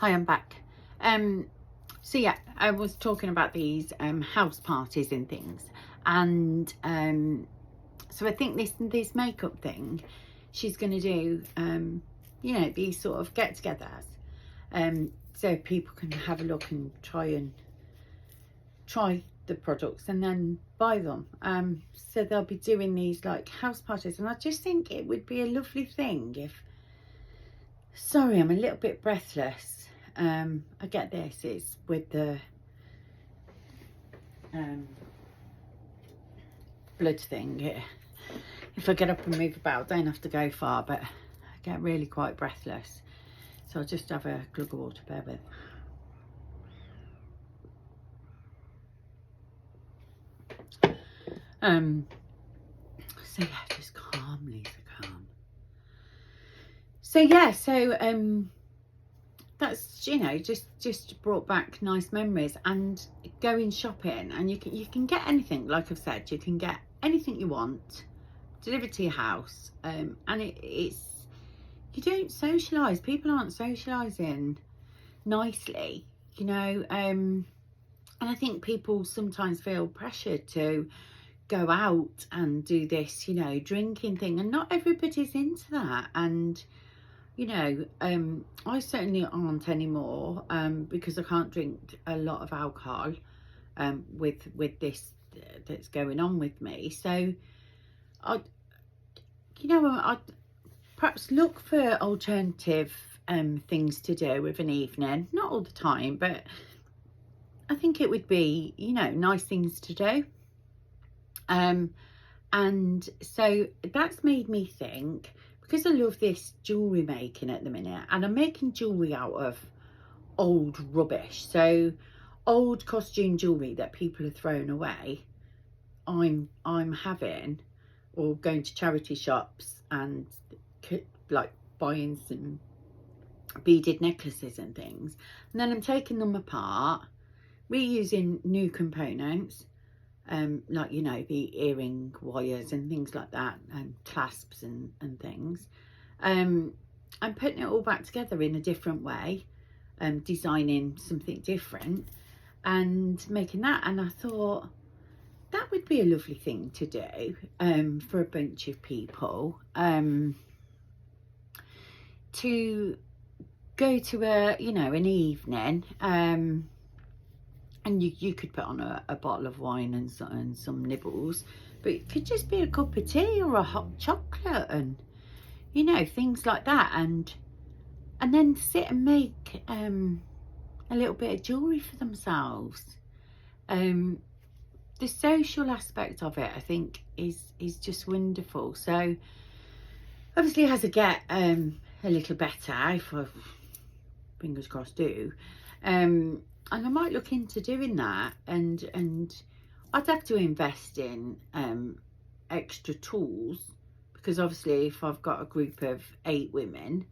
Hi, I'm back. So yeah, I was talking about these house parties and things, and so I think this makeup thing, she's going to do, you know, these sort of get-togethers, so people can have a look and try the products and then buy them. So they'll be doing these like house parties, and I just think it would be a lovely thing if. Sorry, I'm a little bit breathless. I get this, it's with the blood thing. If I get up and move about, I don't have to go far, but I get really quite breathless. So I'll just have a glug of water, bear with. So yeah, just calm, Lisa, calm. So yeah, that's, you know, just brought back nice memories. And going shopping, and you can get anything, like I've said, you can get anything you want delivered to your house, and it's, you don't socialise, people aren't socialising nicely, you know, and I think people sometimes feel pressured to go out and do this, you know, drinking thing, and not everybody's into that. And you know, I certainly aren't anymore, because I can't drink a lot of alcohol with this that's going on with me. So I, you know, I'd perhaps look for alternative things to do with an evening, not all the time, but I think it would be, you know, nice things to do. And so that's made me think, because I love this jewellery making at the minute, and I'm making jewellery out of old rubbish. So old costume jewellery that people have thrown away, I'm having, or going to charity shops and like buying some beaded necklaces and things, and then I'm taking them apart, reusing new components, like, you know, the earring wires and things like that, and clasps and things, I'm putting it all back together in a different way, designing something different and making that. And I thought that would be a lovely thing to do, for a bunch of people, to go to a, you know, an evening, and you could put on a bottle of wine and some nibbles, but it could just be a cup of tea or a hot chocolate, and you know, things like that, and then sit and make a little bit of jewellery for themselves. The social aspect of it, I think, is just wonderful. So obviously, as I get a little better, if I, fingers crossed, do, and I might look into doing that, and I'd have to invest in extra tools, because obviously if I've got a group of 8 women,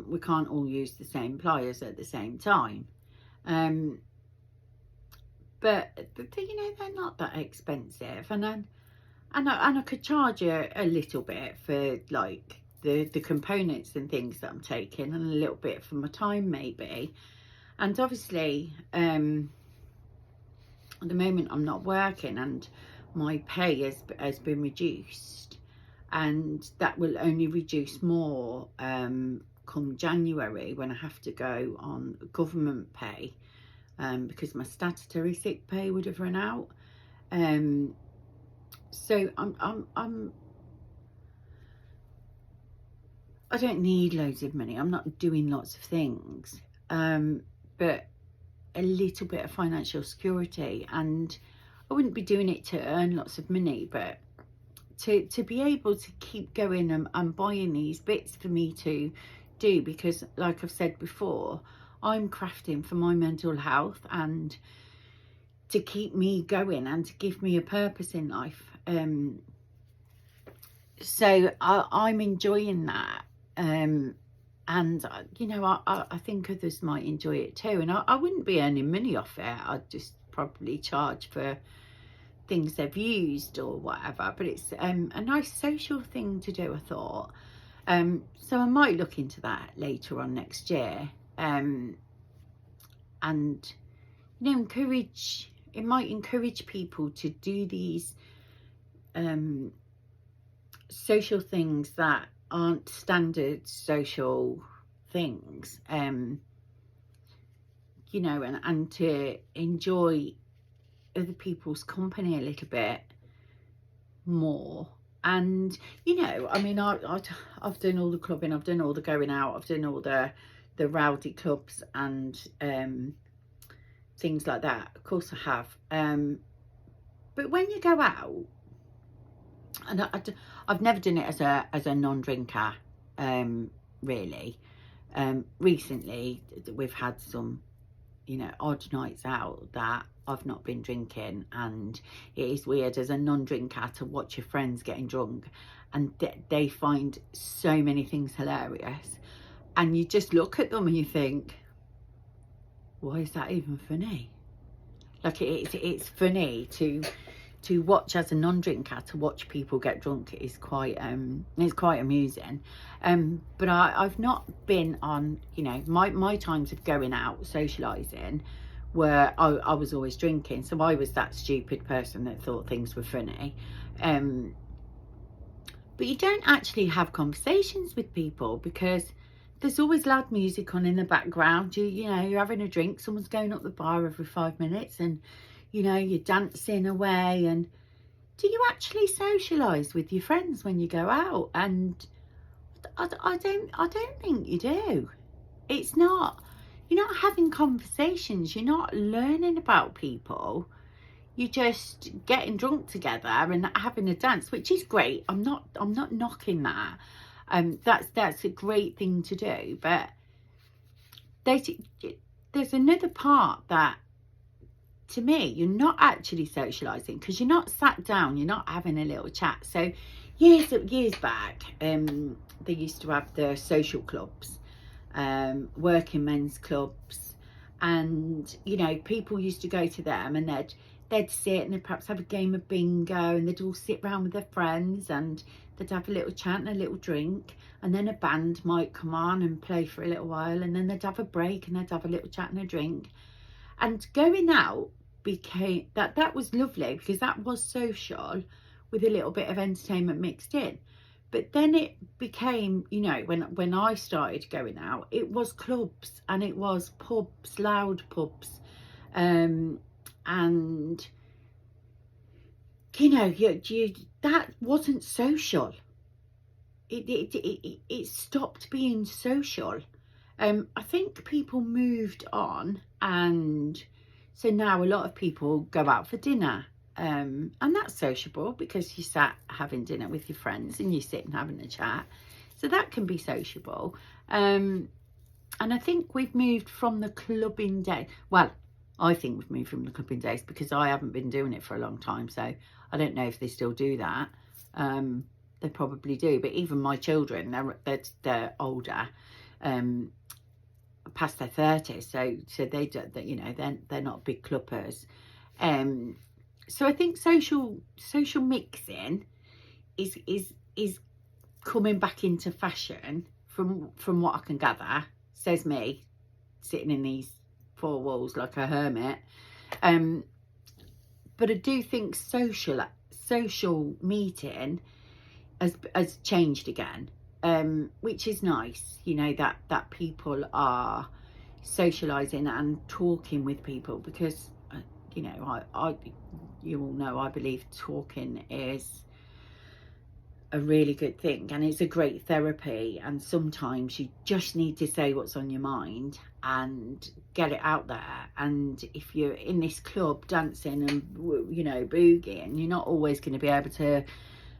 we can't all use the same pliers at the same time, but you know, they're not that expensive, and I could charge a little bit for like the components and things that I'm taking, and a little bit for my time maybe. And obviously, at the moment I'm not working, and my pay has been reduced, and that will only reduce more come January, when I have to go on government pay, because my statutory sick pay would have run out. So I don't need loads of money. I'm not doing lots of things, but a little bit of financial security. And I wouldn't be doing it to earn lots of money, but to be able to keep going and buying these bits for me to do, because like I've said before, I'm crafting for my mental health and to keep me going and to give me a purpose in life. So I'm enjoying that, and you know, I think others might enjoy it too, and I wouldn't be earning money off it. I'd just probably charge for things they've used or whatever, but it's a nice social thing to do, I thought. So I might look into that later on next year, and you know, it might encourage people to do these social things that aren't standard social things, you know, and to enjoy other people's company a little bit more. And you know, I mean, I've done all the clubbing, I've done all the going out, I've done all the rowdy clubs and things like that. Of course I have, but when you go out, and I've never done it as a non-drinker, really. Recently we've had some, you know, odd nights out that I've not been drinking, and it is weird as a non-drinker to watch your friends getting drunk, and they find so many things hilarious, and you just look at them and you think, why is that even funny? Like, it's funny to watch as a non-drinker, to watch people get drunk is quite it's quite amusing. But I've not been on, you know, my times of going out socializing where I was always drinking, so I was that stupid person that thought things were funny. But you don't actually have conversations with people because there's always loud music on in the background. You know, you're having a drink, someone's going up the bar every 5 minutes, and you know, you're dancing away. And do you actually socialise with your friends when you go out? And I don't think you do. It's not, you're not having conversations, you're not learning about people, you're just getting drunk together and having a dance, which is great. I'm not knocking that. That's a great thing to do, but there's another part that, to me, you're not actually socialising, because you're not sat down, you're not having a little chat. So years back, they used to have the social clubs, working men's clubs, and you know, people used to go to them, and they'd sit and they'd perhaps have a game of bingo, and they'd all sit round with their friends and they'd have a little chat and a little drink, and then a band might come on and play for a little while, and then they'd have a break and they'd have a little chat and a drink. And going out became that was lovely, because that was social with a little bit of entertainment mixed in. But then it became, you know, when I started going out, it was clubs and it was pubs, loud pubs, and you know, that wasn't social. It stopped being social. I think people moved on, and so now a lot of people go out for dinner, and that's sociable because you sat having dinner with your friends and you sit and having a chat, so that can be sociable. And I think we've moved from the clubbing day. Well, I think we've moved from the clubbing days, because I haven't been doing it for a long time, so I don't know if they still do that. They probably do, but even my children, they're older, past their 30s, so they do, you know, they're not big clubbers. So I think social mixing is coming back into fashion, from what I can gather, says me, sitting in these four walls like a hermit. But I do think social meeting has changed again, which is nice, you know, that people are socializing and talking with people, because you know, you all know, I believe talking is a really good thing, and it's a great therapy, and sometimes you just need to say what's on your mind and get it out there. And if you're in this club dancing and, you know, boogieing, you're not always going to be able to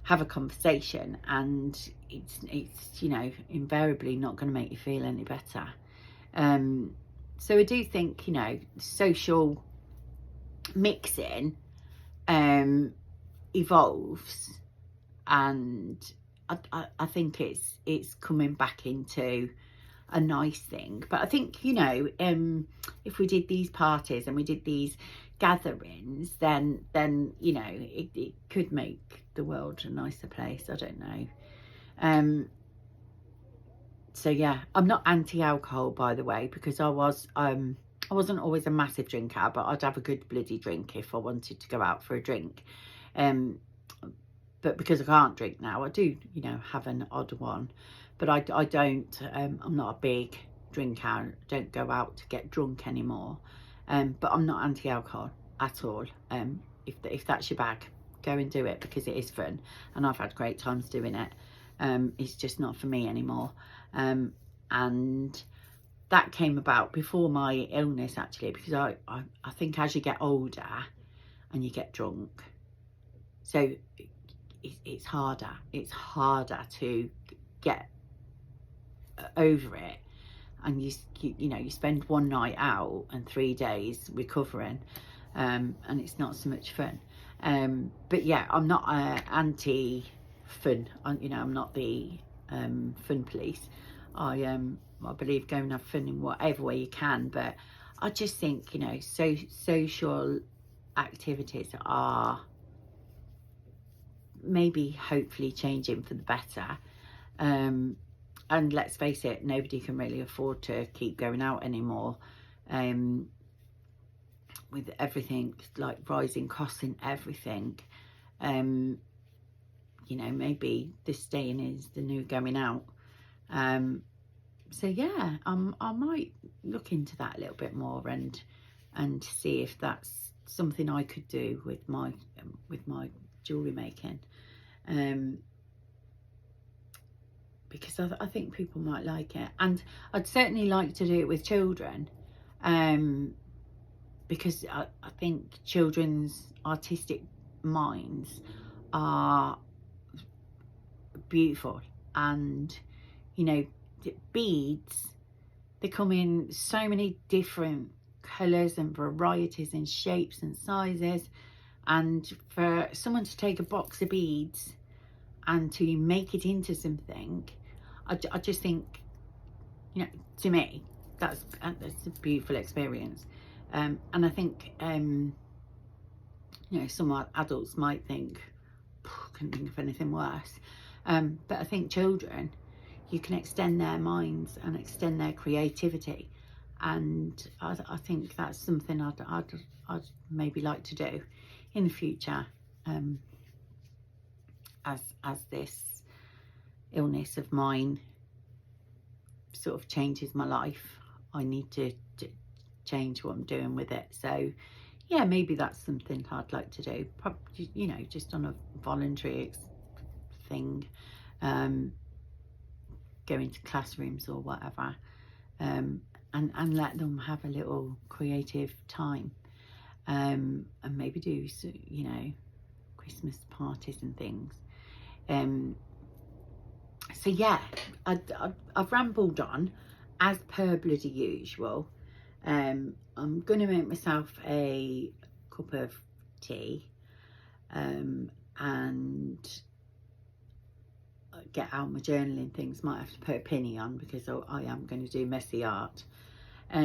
have a conversation, and it's you know, invariably not going to make you feel any better. So I do think, you know, social mixing evolves, and I think it's coming back into a nice thing. But I think, you know, if we did these parties and we did these gatherings, then you know, it could make the world a nicer place. I don't know. So yeah, I'm not anti-alcohol, by the way, because I wasn't always a massive drinker, but I'd have a good bloody drink if I wanted to go out for a drink. But because I can't drink now, I do, you know, have an odd one. But I don't, I'm not a big drinker. I don't go out to get drunk anymore. But I'm not anti-alcohol at all. If that's your bag, go and do it, because it is fun. And I've had great times doing it. It's just not for me anymore. And that came about before my illness, actually, because I think as you get older and you get drunk, so it's harder to get over it, and you know, you spend one night out and 3 days recovering, and it's not so much fun. But yeah, I'm not anti-fun. You know, I'm not the fun police. I believe go and have fun in whatever way you can, but I just think, you know, social activities are maybe hopefully changing for the better. And let's face it, nobody can really afford to keep going out anymore, with everything, like rising costs in everything. You know, maybe this staying is the new going out. So yeah, I might look into that a little bit more and see if that's something I could do with my jewellery making, because I think people might like it, and I'd certainly like to do it with children, because I think children's artistic minds are beautiful, and you know, beads, they come in so many different colours and varieties and shapes and sizes, and for someone to take a box of beads and to make it into something, I just think, you know, to me that's a beautiful experience. And I think you know, some adults might think, couldn't think of anything worse, but I think children, you can extend their minds and extend their creativity, and I think that's something I'd maybe like to do in the future, as this illness of mine sort of changes my life. I need to change what I'm doing with it. So yeah, maybe that's something I'd like to do, probably, you know, just on a voluntary thing, go into classrooms or whatever, and let them have a little creative time, and maybe do, you know, Christmas parties and things. So yeah, I've rambled on as per bloody usual. I'm gonna make myself a cup of tea, and get out my journaling things. Might have to put a penny on because I am going to do messy art. So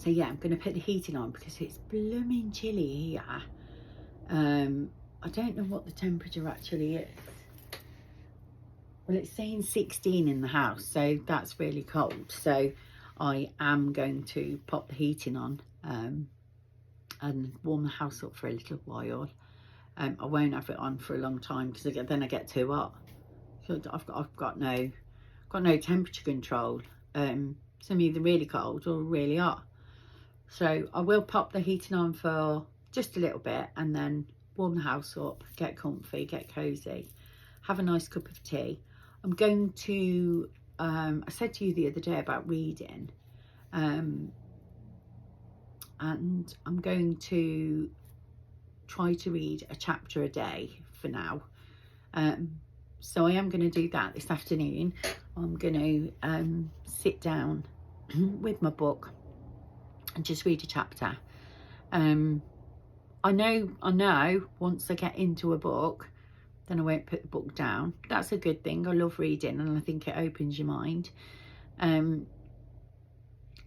yeah, I'm going to put the heating on because it's blooming chilly here. I don't know what the temperature actually is. Well, it's saying 16 in the house, so that's really cold. So I am going to pop the heating on, and warm the house up for a little while. I won't have it on for a long time because then I get too hot. So I've got no temperature control. So I'm either really cold or really hot. So I will pop the heating on for just a little bit and then warm the house up, get comfy, get cozy, have a nice cup of tea. I'm going to, I said to you the other day about reading, and I'm going to try to read a chapter a day for now. So I am going to do that this afternoon. I'm going to sit down with my book and just read a chapter. I know once I get into a book, then I won't put the book down. That's a good thing. I love reading and I think it opens your mind.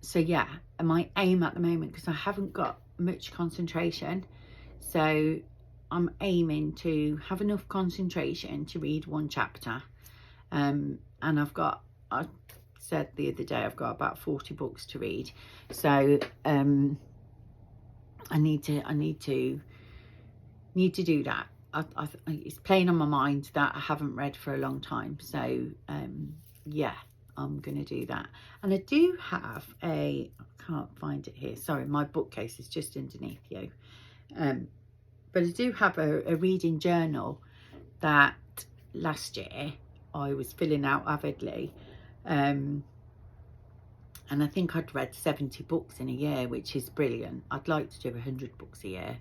So yeah, my aim at the moment, because I haven't got much concentration, so I'm aiming to have enough concentration to read one chapter. and I said the other day, I've got about 40 books to read. So I need to do that. It's playing on my mind that I haven't read for a long time. So yeah, I'm gonna do that. And I do have I can't find it here, sorry, my bookcase is just underneath you, but I do have a reading journal that last year I was filling out avidly, and I think I'd read 70 books in a year, which is brilliant. I'd like to do 100 books a year,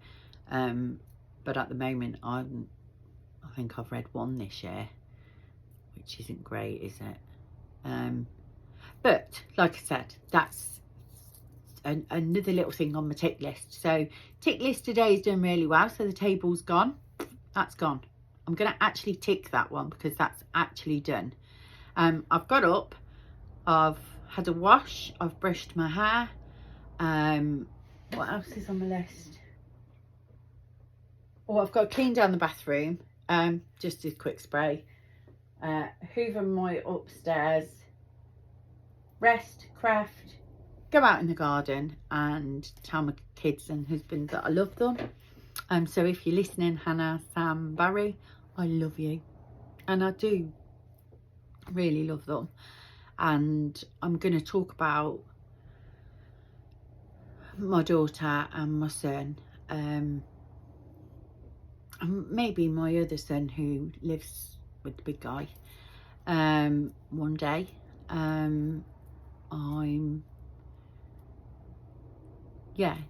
but at the moment I think I've read one this year, which isn't great, is it? But like I said, that's another little thing on my tick list. So tick list today is doing really well. So the table's gone. That's gone. I'm going to actually tick that one because that's actually done. I've got up, I've had a wash, I've brushed my hair. What else is on the list? Oh, I've got to clean down the bathroom, just a quick spray, hoover my upstairs, rest, craft, go out in the garden and tell my kids and husband that I love them. So if you're listening, Hannah, Sam, Barry, I love you, and I do really love them. And I'm going to talk about my daughter and my son, and maybe my other son who lives with the big guy, one day.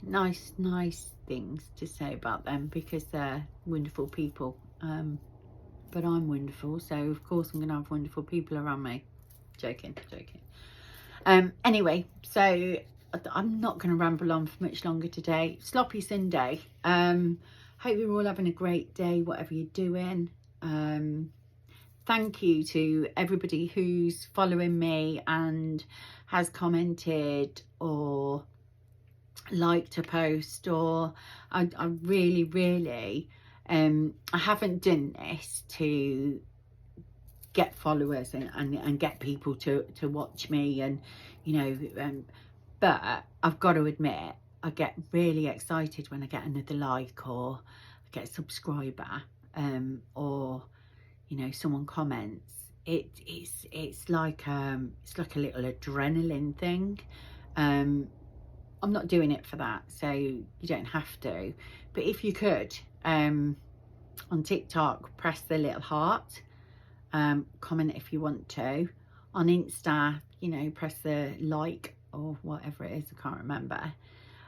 Nice things to say about them because they're wonderful people, but I'm wonderful, so of course I'm gonna have wonderful people around me. Joking. Anyway, so I'm not going to ramble on for much longer today. Sloppy Sunday. Hope you're all having a great day, whatever you're doing. Thank you to everybody who's following me and has commented or liked a post, or I really I haven't done this to get followers and get people to watch me, and you know, but I've got to admit I get really excited when I get another like, or I get a subscriber, or you know, someone comments. It's like a little adrenaline thing. I'm not doing it for that, so you don't have to, but if you could, on TikTok, press the little heart, comment if you want to. On Insta, you know, press the like or whatever it is, I can't remember.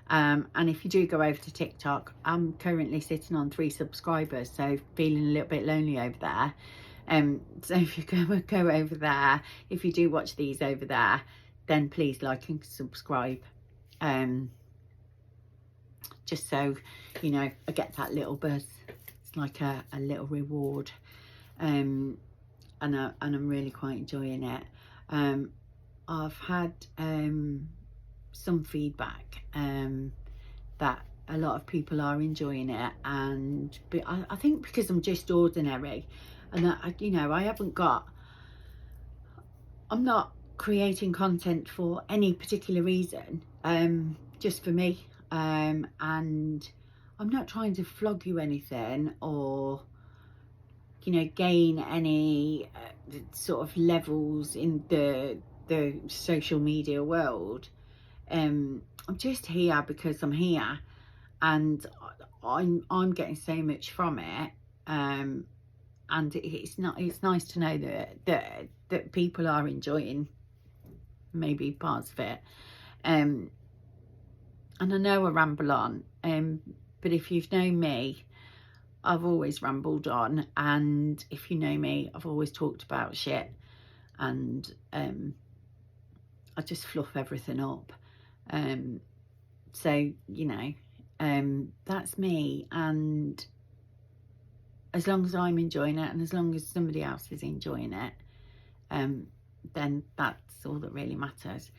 And if you do go over to TikTok, I'm currently sitting on 3 subscribers, so feeling a little bit lonely over there. So if you go over there, if you do watch these over there, then please like and subscribe, just so you know I get that little buzz. It's like a little reward, and I'm really quite enjoying it. I've had some feedback that a lot of people are enjoying it, and I think because I'm just ordinary, and that, you know, I'm not creating content for any particular reason, just for me, and I'm not trying to flog you anything or, you know, gain any sort of levels in the social media world. I'm just here because I'm here, and I'm getting so much from it, and it's nice to know that people are enjoying maybe parts of it, and I know I ramble on, but if you've known me, I've always rambled on, and if you know me, I've always talked about shit, and I just fluff everything up. So, you know, that's me, and as long as I'm enjoying it, and as long as somebody else is enjoying it, then that's all that really matters.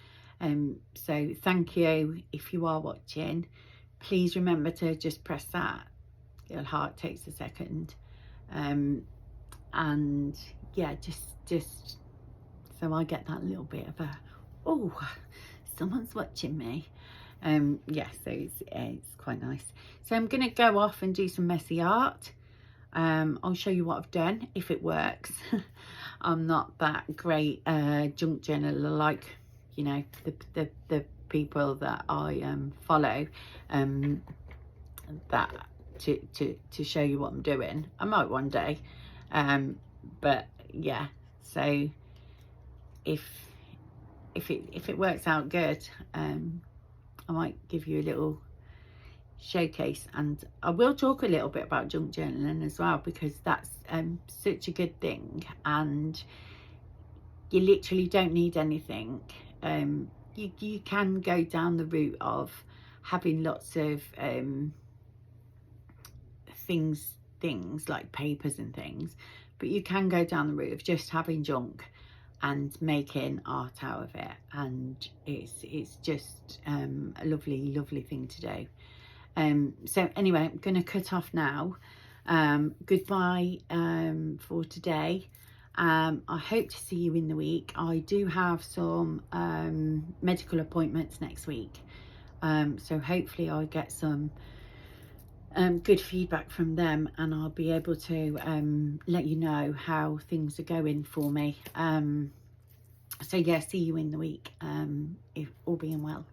So thank you. If you are watching, please remember to just press that little heart, takes a second, and yeah, just So I get that little bit of a, oh, someone's watching me. Yeah, so it's quite nice. So I'm going to go off and do some messy art. I'll show you what I've done if it works. I'm not that great junk journaler like, you know, the people that I follow, that to show you what I'm doing. I might one day, but yeah. So if it works out good, I might give you a little showcase, and I will talk a little bit about junk journaling as well, because that's such a good thing, and you literally don't need anything. You can go down the route of having lots of things like papers and things, but you can go down the route of just having junk and making art out of it, and it's just a lovely thing to do. So anyway, I'm going to cut off now. Goodbye for today. I hope to see you in the week. I do have some medical appointments next week, so hopefully I'll get some good feedback from them, and I'll be able to let you know how things are going for me. So yeah, see you in the week, if all being well.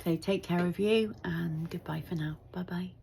So take care of you, and goodbye for now. Bye bye.